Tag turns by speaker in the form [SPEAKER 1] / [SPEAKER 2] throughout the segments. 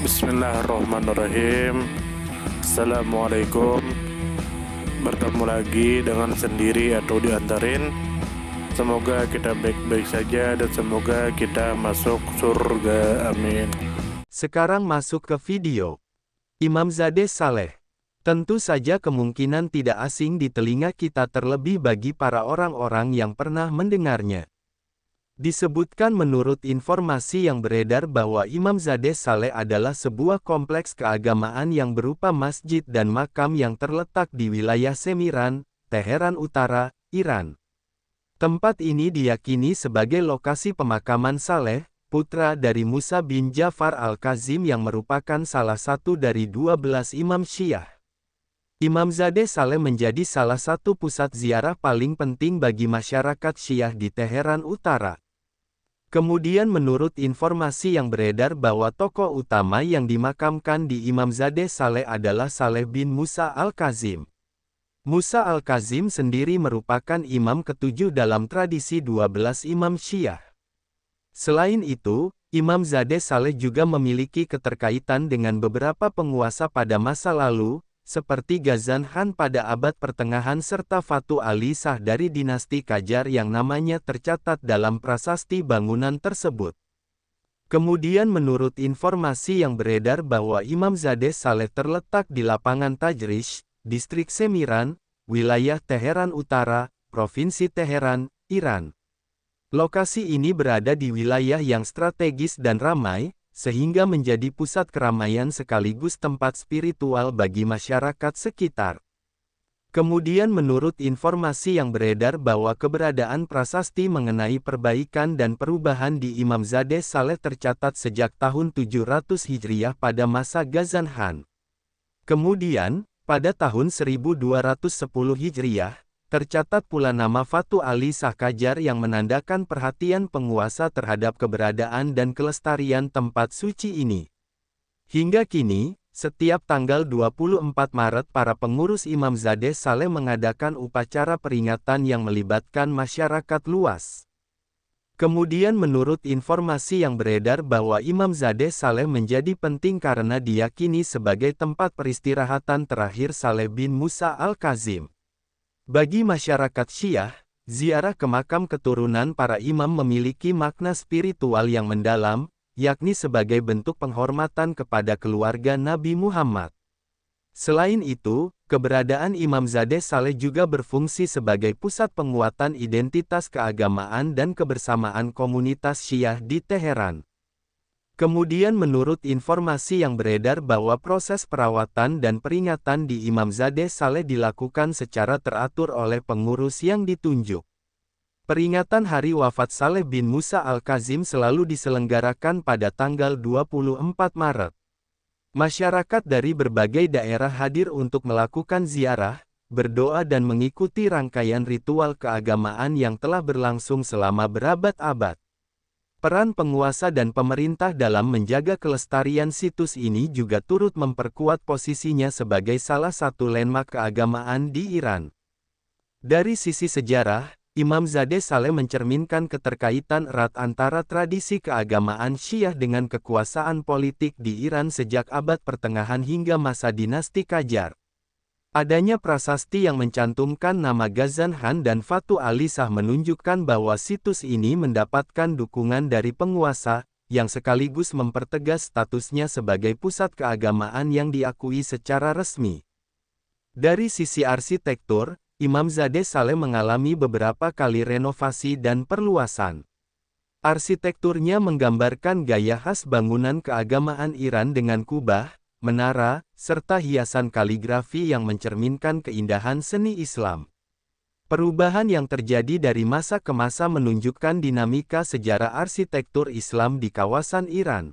[SPEAKER 1] Bismillahirrahmanirrahim. Assalamualaikum. Bertemu lagi dengan sendiri atau diantarin. Semoga kita baik-baik saja dan semoga kita masuk surga. Amin.
[SPEAKER 2] Sekarang masuk ke video. Imamzadeh Saleh. Tentu saja kemungkinan tidak asing di telinga kita, terlebih bagi para orang-orang yang pernah mendengarnya. Disebutkan menurut informasi yang beredar bahwa Imamzadeh Saleh adalah sebuah kompleks keagamaan yang berupa masjid dan makam yang terletak di wilayah Semiran, Teheran Utara, Iran. Tempat ini diyakini sebagai lokasi pemakaman Saleh, putra dari Musa bin Ja'far al-Kazim yang merupakan salah satu dari 12 imam Syiah. Imamzadeh Saleh menjadi salah satu pusat ziarah paling penting bagi masyarakat Syiah di Teheran Utara. Kemudian menurut informasi yang beredar bahwa tokoh utama yang dimakamkan di Imamzadeh Saleh adalah Saleh bin Musa al-Kazim. Musa al-Kazim sendiri merupakan imam ketujuh dalam tradisi 12 imam Syiah. Selain itu, Imamzadeh Saleh juga memiliki keterkaitan dengan beberapa penguasa pada masa lalu, seperti Ghazan Khan pada abad pertengahan serta Fatu Ali Shah dari dinasti Qajar yang namanya tercatat dalam prasasti bangunan tersebut. Kemudian menurut informasi yang beredar bahwa Imamzadeh Saleh terletak di lapangan Tajrish, distrik Semiran, wilayah Teheran Utara, Provinsi Teheran, Iran. Lokasi ini berada di wilayah yang strategis dan ramai, sehingga menjadi pusat keramaian sekaligus tempat spiritual bagi masyarakat sekitar. Kemudian menurut informasi yang beredar bahwa keberadaan prasasti mengenai perbaikan dan perubahan di Imamzadeh Saleh tercatat sejak tahun 700 Hijriah pada masa Ghazan Khan. Kemudian, pada tahun 1210 Hijriah, tercatat pula nama Fatu Ali Shah Qajar yang menandakan perhatian penguasa terhadap keberadaan dan kelestarian tempat suci ini. Hingga kini, setiap tanggal 24 Maret para pengurus Imamzadeh Saleh mengadakan upacara peringatan yang melibatkan masyarakat luas. Kemudian menurut informasi yang beredar bahwa Imamzadeh Saleh menjadi penting karena diyakini sebagai tempat peristirahatan terakhir Saleh bin Musa al-Kazim. Bagi masyarakat Syiah, ziarah ke makam keturunan para imam memiliki makna spiritual yang mendalam, yakni sebagai bentuk penghormatan kepada keluarga Nabi Muhammad. Selain itu, keberadaan Imamzadeh Saleh juga berfungsi sebagai pusat penguatan identitas keagamaan dan kebersamaan komunitas Syiah di Teheran. Kemudian menurut informasi yang beredar bahwa proses perawatan dan peringatan di Imamzadeh Saleh dilakukan secara teratur oleh pengurus yang ditunjuk. Peringatan hari wafat Saleh bin Musa al-Kazim selalu diselenggarakan pada tanggal 24 Maret. Masyarakat dari berbagai daerah hadir untuk melakukan ziarah, berdoa dan mengikuti rangkaian ritual keagamaan yang telah berlangsung selama berabad-abad. Peran penguasa dan pemerintah dalam menjaga kelestarian situs ini juga turut memperkuat posisinya sebagai salah satu landmark keagamaan di Iran. Dari sisi sejarah, Imamzadeh Saleh mencerminkan keterkaitan erat antara tradisi keagamaan Syiah dengan kekuasaan politik di Iran sejak abad pertengahan hingga masa dinasti Qajar. Adanya prasasti yang mencantumkan nama Ghazan Khan dan Fatu Ali Shah menunjukkan bahwa situs ini mendapatkan dukungan dari penguasa, yang sekaligus mempertegas statusnya sebagai pusat keagamaan yang diakui secara resmi. Dari sisi arsitektur, Imamzadeh Saleh mengalami beberapa kali renovasi dan perluasan. Arsitekturnya menggambarkan gaya khas bangunan keagamaan Iran dengan kubah, menara, serta hiasan kaligrafi yang mencerminkan keindahan seni Islam. Perubahan yang terjadi dari masa ke masa menunjukkan dinamika sejarah arsitektur Islam di kawasan Iran.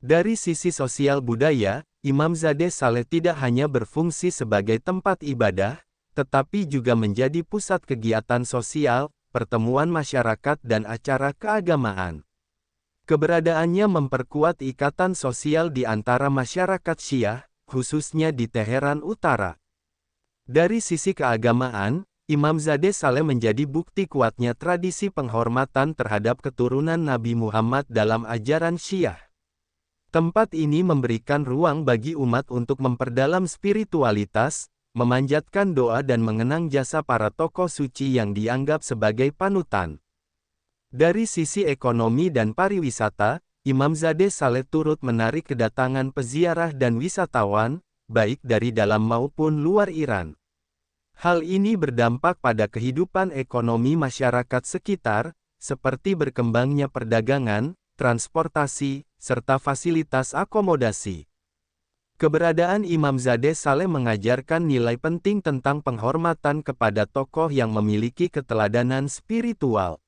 [SPEAKER 2] Dari sisi sosial budaya, Imamzadeh Saleh tidak hanya berfungsi sebagai tempat ibadah, tetapi juga menjadi pusat kegiatan sosial, pertemuan masyarakat dan acara keagamaan. Keberadaannya memperkuat ikatan sosial di antara masyarakat Syiah, khususnya di Teheran Utara. Dari sisi keagamaan, Imamzadeh Saleh menjadi bukti kuatnya tradisi penghormatan terhadap keturunan Nabi Muhammad dalam ajaran Syiah. Tempat ini memberikan ruang bagi umat untuk memperdalam spiritualitas, memanjatkan doa dan mengenang jasa para tokoh suci yang dianggap sebagai panutan. Dari sisi ekonomi dan pariwisata, Imamzade Saleh turut menarik kedatangan peziarah dan wisatawan, baik dari dalam maupun luar Iran. Hal ini berdampak pada kehidupan ekonomi masyarakat sekitar, seperti berkembangnya perdagangan, transportasi, serta fasilitas akomodasi. Keberadaan Imamzade Saleh mengajarkan nilai penting tentang penghormatan kepada tokoh yang memiliki keteladanan spiritual.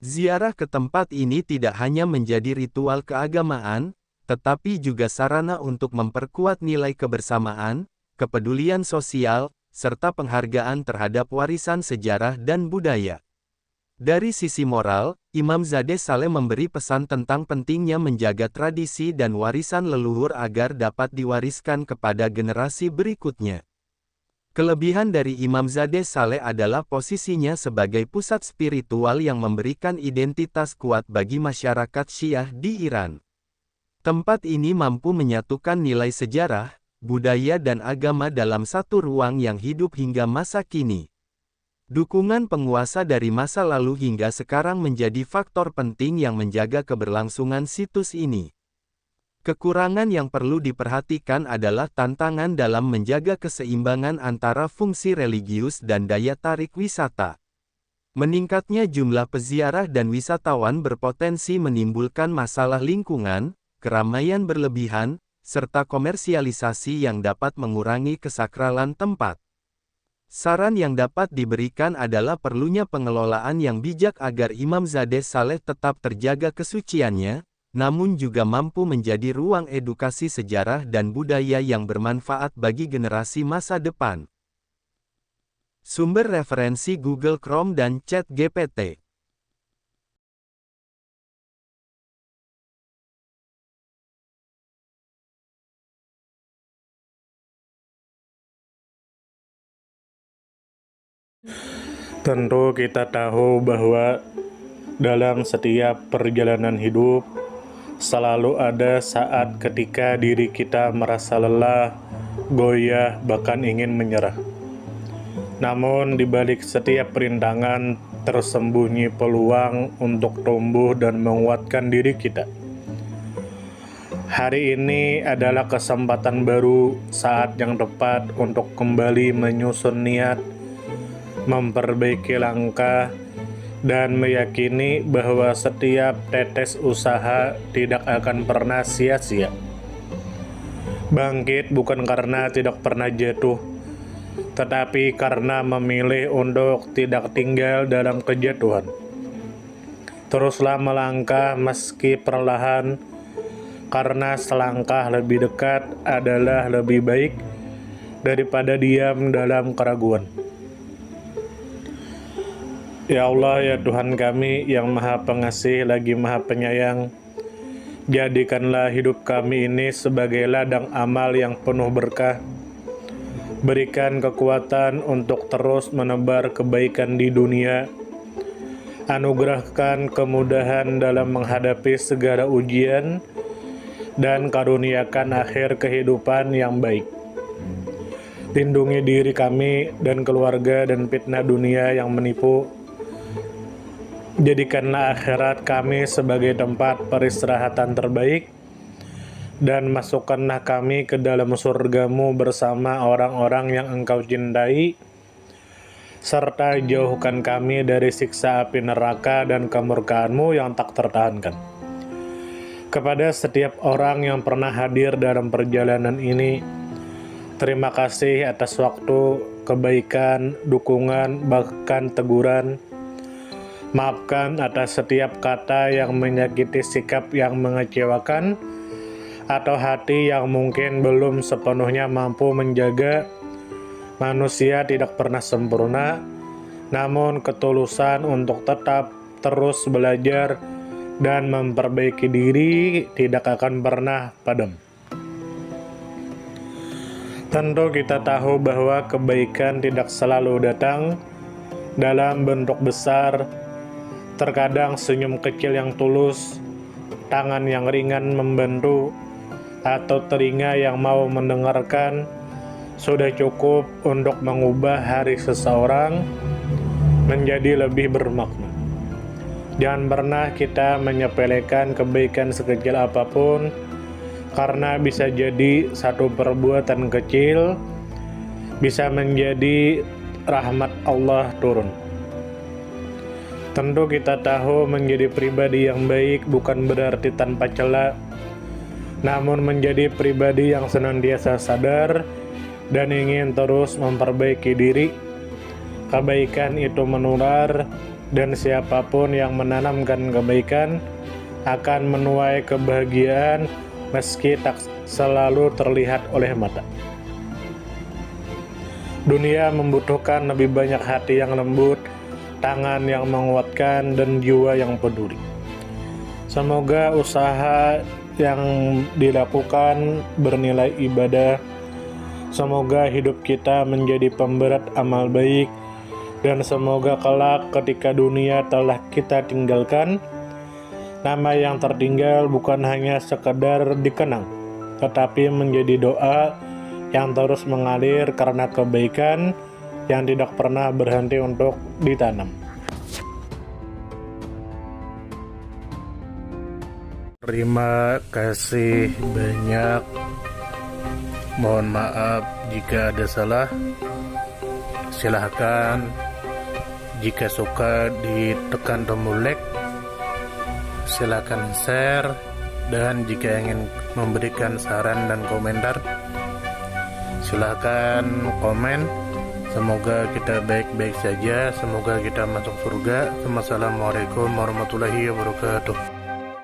[SPEAKER 2] Ziarah ke tempat ini tidak hanya menjadi ritual keagamaan, tetapi juga sarana untuk memperkuat nilai kebersamaan, kepedulian sosial, serta penghargaan terhadap warisan sejarah dan budaya. Dari sisi moral, Imamzade Saleh memberi pesan tentang pentingnya menjaga tradisi dan warisan leluhur agar dapat diwariskan kepada generasi berikutnya. Kelebihan dari Imamzade Saleh adalah posisinya sebagai pusat spiritual yang memberikan identitas kuat bagi masyarakat Syiah di Iran. Tempat ini mampu menyatukan nilai sejarah, budaya dan agama dalam satu ruang yang hidup hingga masa kini. Dukungan penguasa dari masa lalu hingga sekarang menjadi faktor penting yang menjaga keberlangsungan situs ini. Kekurangan yang perlu diperhatikan adalah tantangan dalam menjaga keseimbangan antara fungsi religius dan daya tarik wisata. Meningkatnya jumlah peziarah dan wisatawan berpotensi menimbulkan masalah lingkungan, keramaian berlebihan, serta komersialisasi yang dapat mengurangi kesakralan tempat. Saran yang dapat diberikan adalah perlunya pengelolaan yang bijak agar Imamzade Saleh tetap terjaga kesuciannya, namun juga mampu menjadi ruang edukasi sejarah dan budaya yang bermanfaat bagi generasi masa depan. Sumber referensi Google Chrome dan ChatGPT.
[SPEAKER 1] Tentu kita tahu bahwa dalam setiap perjalanan hidup, selalu ada saat ketika diri kita merasa lelah, goyah, bahkan ingin menyerah. Namun di balik setiap rintangan tersembunyi peluang untuk tumbuh dan menguatkan diri kita. Hari ini adalah kesempatan baru, saat yang tepat untuk kembali menyusun niat, memperbaiki langkah, dan meyakini bahwa setiap tetes usaha tidak akan pernah sia-sia. Bangkit bukan karena tidak pernah jatuh, tetapi karena memilih untuk tidak tinggal dalam kejatuhan. Teruslah melangkah meski perlahan, karena selangkah lebih dekat adalah lebih baik daripada diam dalam keraguan. Ya Allah, ya Tuhan kami yang Maha Pengasih lagi Maha Penyayang, jadikanlah hidup kami ini sebagai ladang amal yang penuh berkah. Berikan kekuatan untuk terus menebar kebaikan di dunia. Anugerahkan kemudahan dalam menghadapi segala ujian, dan karuniakan akhir kehidupan yang baik. Lindungi diri kami dan keluarga dan fitnah dunia yang menipu. Jadikanlah akhirat kami sebagai tempat peristirahatan terbaik, dan masukkanlah kami ke dalam surga-Mu bersama orang-orang yang Engkau cintai, serta jauhkan kami dari siksa api neraka dan kemurkaan-Mu yang tak tertahankan. Kepada setiap orang yang pernah hadir dalam perjalanan ini, terima kasih atas waktu, kebaikan, dukungan, bahkan teguran. Maafkan atas setiap kata yang menyakiti, sikap yang mengecewakan, atau hati yang mungkin belum sepenuhnya mampu menjaga. Manusia tidak pernah sempurna, namun ketulusan untuk tetap terus belajar dan memperbaiki diri tidak akan pernah padam. Tentu kita tahu bahwa kebaikan tidak selalu datang dalam bentuk besar. Terkadang senyum kecil yang tulus, tangan yang ringan membantu, atau telinga yang mau mendengarkan sudah cukup untuk mengubah hari seseorang menjadi lebih bermakna. Jangan pernah kita menyepelekan kebaikan sekecil apapun, karena bisa jadi satu perbuatan kecil bisa menjadi rahmat Allah turun. Tentu kita tahu menjadi pribadi yang baik bukan berarti tanpa celah, namun menjadi pribadi yang senantiasa sadar dan ingin terus memperbaiki diri. Kebaikan itu menular, dan siapapun yang menanamkan kebaikan akan menuai kebahagiaan meski tak selalu terlihat oleh mata. Dunia membutuhkan lebih banyak hati yang lembut, tangan yang menguatkan, dan jiwa yang peduli. Semoga usaha yang dilakukan bernilai ibadah. Semoga hidup kita menjadi pemberat amal baik, dan semoga kelak ketika dunia telah kita tinggalkan, nama yang tertinggal bukan hanya sekedar dikenang, tetapi menjadi doa yang terus mengalir karena kebaikan yang tidak pernah berhenti untuk ditanam. Terima kasih banyak. Mohon maaf jika ada salah. Silahkan jika suka ditekan tombol like, silahkan share, dan jika ingin memberikan saran dan komentar, silahkan komen. Semoga kita baik-baik saja, semoga kita masuk surga. Wassalamualaikum warahmatullahi wabarakatuh.